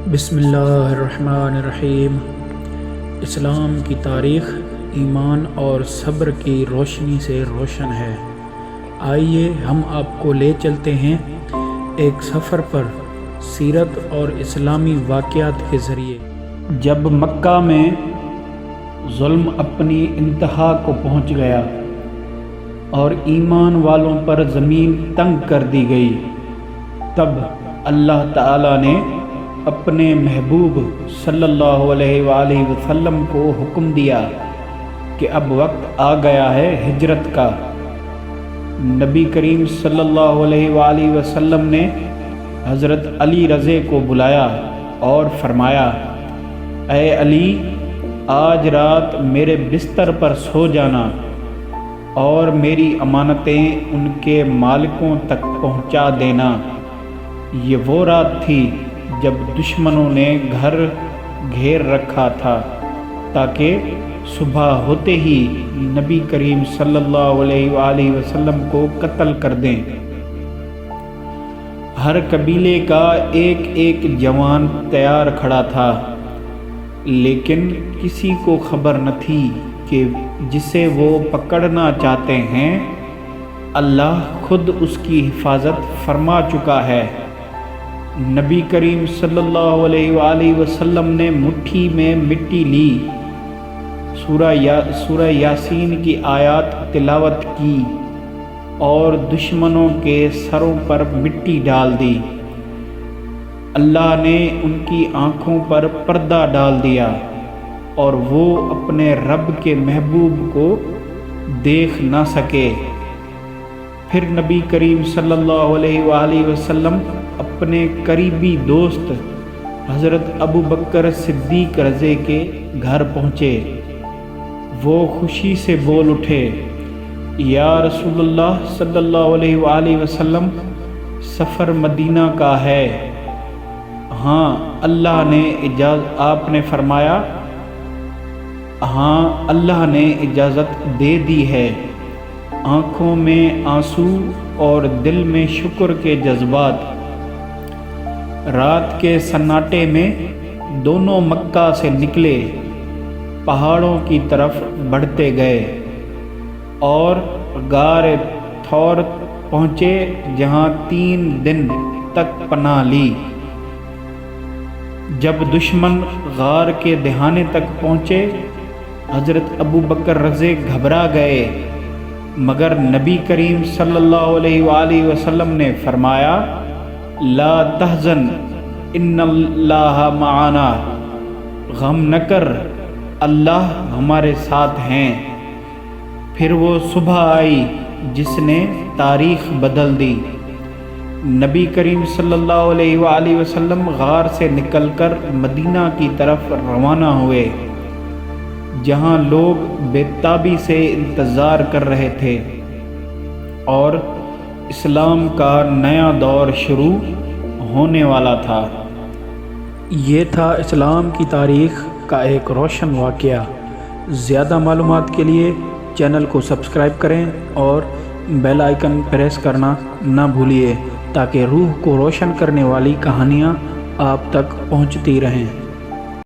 بسم اللہ الرحمن الرحیم۔ اسلام کی تاریخ ایمان اور صبر کی روشنی سے روشن ہے۔ آئیے ہم آپ کو لے چلتے ہیں ایک سفر پر سیرت اور اسلامی واقعات کے ذریعے۔ جب مکہ میں ظلم اپنی انتہا کو پہنچ گیا اور ایمان والوں پر زمین تنگ کر دی گئی، تب اللہ تعالیٰ نے اپنے محبوب صلی اللہ علیہ وآلہ وسلم کو حکم دیا کہ اب وقت آ گیا ہے ہجرت کا۔ نبی کریم صلی اللہ علیہ وآلہ وسلم نے حضرت علی رضی کو بلایا اور فرمایا، اے علی، آج رات میرے بستر پر سو جانا اور میری امانتیں ان کے مالکوں تک پہنچا دینا۔ یہ وہ رات تھی جب دشمنوں نے گھر گھیر رکھا تھا تاکہ صبح ہوتے ہی نبی کریم صلی اللہ علیہ وآلہ وسلم کو قتل کر دیں۔ ہر قبیلے کا ایک ایک جوان تیار کھڑا تھا، لیکن کسی کو خبر نہ تھی کہ جسے وہ پکڑنا چاہتے ہیں اللہ خود اس کی حفاظت فرما چکا ہے۔ نبی کریم صلی اللہ علیہ وآلہ وسلم نے مٹھی میں مٹی لی، سورہ یاسین کی آیات تلاوت کی اور دشمنوں کے سروں پر مٹی ڈال دی۔ اللہ نے ان کی آنکھوں پر پردہ ڈال دیا اور وہ اپنے رب کے محبوب کو دیکھ نہ سکے۔ پھر نبی کریم صلی اللہ علیہ وآلہ وسلم اپنے قریبی دوست حضرت ابو بکر صدیق رضی کے گھر پہنچے۔ وہ خوشی سے بول اٹھے، یا رسول اللہ صلی اللہ علیہ وآلہ وسلم، سفر مدینہ کا ہے۔ ہاں اللہ نے آپ نے فرمایا، ہاں اللہ نے اجازت دے دی ہے۔ آنکھوں میں آنسو اور دل میں شکر کے جذبات۔ رات کے سناٹے میں دونوں مکہ سے نکلے، پہاڑوں کی طرف بڑھتے گئے اور غار تھور پہنچے جہاں 3 دن تک پناہ لی۔ جب دشمن غار کے دہانے تک پہنچے، حضرت ابو بکر رضی گھبرا گئے، مگر نبی کریم صلی اللہ علیہ وآلہ وسلم نے فرمایا، لا تحزن ان اللہ معنا، غم نہ کر، اللہ ہمارے ساتھ ہیں۔ پھر وہ صبح آئی جس نے تاریخ بدل دی۔ نبی کریم صلی اللہ علیہ وآلہ وسلم غار سے نکل کر مدینہ کی طرف روانہ ہوئے، جہاں لوگ بے تابی سے انتظار کر رہے تھے اور اسلام کا نیا دور شروع ہونے والا تھا۔ یہ تھا اسلام کی تاریخ کا ایک روشن واقعہ۔ زیادہ معلومات کے لیے چینل کو سبسکرائب کریں اور بیل آئیکن پریس کرنا نہ بھولیے تاکہ روح کو روشن کرنے والی کہانیاں آپ تک پہنچتی رہیں۔